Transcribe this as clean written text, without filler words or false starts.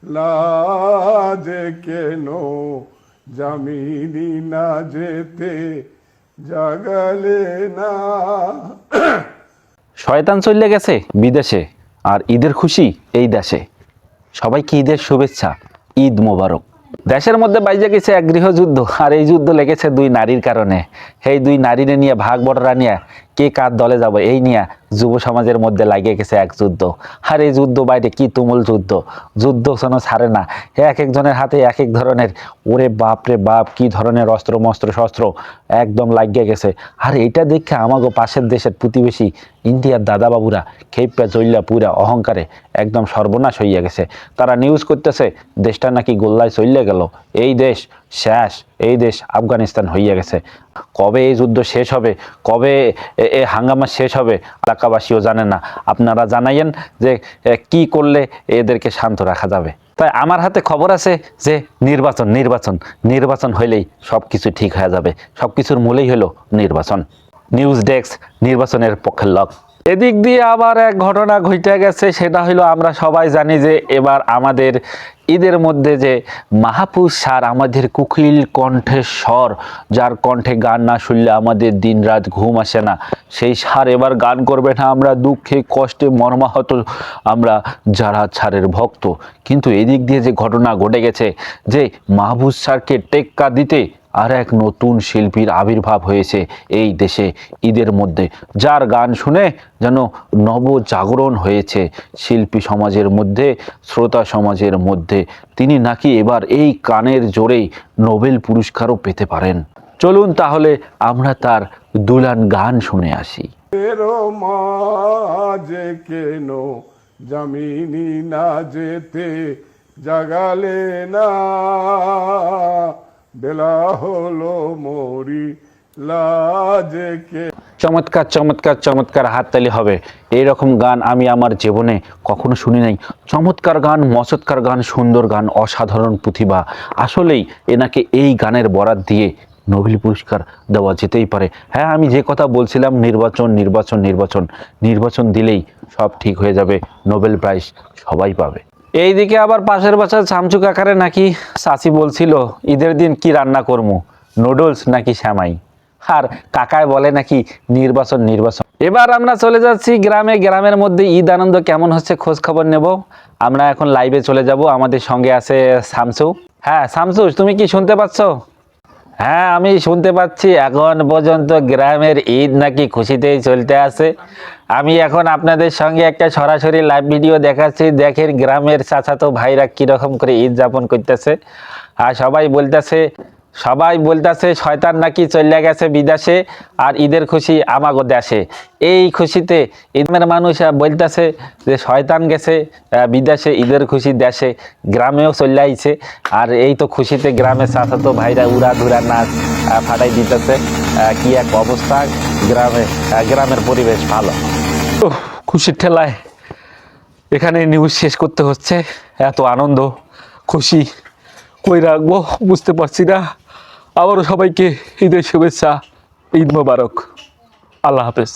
লাজে কেন জামিনী না যেতে জাগালে না। শয়তান চলে গেছে বিদেশে, আর ঈদের খুশি এই দেশে। সবাইকে ঈদের শুভেচ্ছা, ঈদ মোবারক। দেশের মধ্যে বাইজে গেছে এক গৃহযুদ্ধ, আর এই যুদ্ধ লেগেছে দুই নারীর কারণে। এই দুই নারীরে নিয়ে ভাগ বটরা নিয়ে কে কার দলে যাব এই নিয়ে যুব সমাজের মধ্যে লাগিয়ে গেছে এক যুদ্ধ। আর এই যুদ্ধ বাইরে কি তুমুল যুদ্ধ, যুদ্ধ যেন ছাড়ে না। এক একজনের হাতে এক এক ধরনের, ওরে বাপ রে বাপ, কি ধরনের অস্ত্র মস্ত্র শস্ত্র একদম লাগিয়ে গেছে। আর এইটা দেখে আমাগো পাশের দেশের প্রতিবেশী ইন্ডিয়ার দাদাবাবুরা খেপা চইল্লা পুরা অহংকারে একদম সর্বনাশ হইয়া গেছে। তারা নিউজ করতেছে দেশটা নাকি গোল্লায় চইলে গেল, এই দেশ শেষ, এই দেশ আফগানিস্তান হইয়া গেছে। কবে এই যুদ্ধ শেষ হবে, কবে এ হাঙ্গামা শেষ হবে এলাকাবাসীও জানে না। আপনারা জানাইয়েন যে কি করলে এদেরকে শান্ত রাখা যাবে। তাই আমার হাতে খবর আছে যে নির্বাচন নির্বাচন নির্বাচন হইলেই সব কিছু ঠিক হয়ে যাবে। সব কিছুর মূলেই হলো নির্বাচন। নিউজ ডেস্ক, নির্বাচনের পক্ষের লোক। এদিক দিয়ে আবার এক ঘটনা ঘটে গেছে, সেটা হলো আমরা সবাই জানি যে এবার আমাদের ঈদের মধ্যে যে মাহফুজ স্যার, আমাদের কুকিল কণ্ঠেশ্বর, যার কণ্ঠে গান না শুনলে আমাদের দিন রাত ঘুম আসে না, সেই স্যার এবার গান করবে না। আমরা দুঃখে কষ্টে মর্মাহত আমরা যারা স্যারের ভক্ত। কিন্তু এদিক দিয়ে যে ঘটনা ঘটে গেছে যে মাহফুজ স্যারকে টেক্কা দিতে আর এক নতুন শিল্পীর আবির্ভাব হয়েছে এই দেশে ঈদের মধ্যে, যার গান শুনে যেন নবজাগরণ হয়েছে শিল্পী সমাজের মধ্যে, শ্রোতা সমাজের মধ্যে। তিনি নাকি এবার এই গানের জোরেই নোবেল পুরস্কারও পেতে পারেন। চলুন তাহলে আমরা তার দুলান গান শুনে আসি। মাঝে কেন জামিনী না যেতে জাগালে না, বেলা হলো মরি লাজে কে। চমৎকার চমৎকার চমৎকার, হাততালি হবে। এইরকম গান আমি আমার জীবনে কখনো শুনি নাই। চমৎকার গান, মচৎকার গান, সুন্দর গান, অসাধারণ প্রতিভা। আসলেই এনাকে এই গানের বরাত দিয়ে নোবেল পুরস্কার দেওয়া যেতেই পারে। হ্যাঁ, আমি যে কথা বলছিলাম, নির্বাচন নির্বাচন নির্বাচন নির্বাচন দিলেই সব ঠিক হয়ে যাবে, নোবেল প্রাইজ সবাই পাবে। এইদিকে আবার পাশের বাসার শামচু কাকারে নাকি চাচি বলছিল ঈদের দিন কি রান্না করবো, নুডলস নাকি শ্যামাই। আর কাকায় বলে নাকি নির্বাচন নির্বাচন। এবার আমরা চলে যাচ্ছি গ্রামে। গ্রামের মধ্যে ঈদ আনন্দ কেমন হচ্ছে খোঁজ খবর নেব। আমরা এখন লাইভে চলে যাব। আমাদের সঙ্গে আছে শামসু। হ্যাঁ শামসু, তুমি কি শুনতে পাচ্ছ? হ্যাঁ, আমি শুনতে পাচ্ছি। এখন পর্যন্ত গ্রামের ঈদ নাকি খুশিতেই চলতে আছে। আমি এখন আপনাদের সঙ্গে একটা সরাসরি লাইভ ভিডিও দেখাচ্ছি। দেখেন গ্রামের চাচাতো ভাইরা কিরকম করে ঈদ যাপন করতেছে। আর সবাই বলতেছে শয়তান নাকি চলে গেছে বিদেশে, আর ঈদের খুশি আমাগো দেশে। এই খুশিতে ঈদের মানুষ বলতেছে যে শয়তান গেছে বিদেশে, ঈদের খুশি দেশে। গ্রামেও চলে আইছে, আর এই তো খুশিতে গ্রামের চাচাতো ভাইরা উড়া ধুরা নাচ ফাটাই দিতেছে। কি এক অবস্থা গ্রামের পরিবেশ ভালো। খুশির ঠেলায় এখানে নিউজ শেষ করতে হচ্ছে। এত আনন্দ খুশি কই রাখবো বুঝতে পারছি না। আবারও সবাইকে ঈদের শুভেচ্ছা, ঈদ মোবারক। আল্লাহ হাফেজ।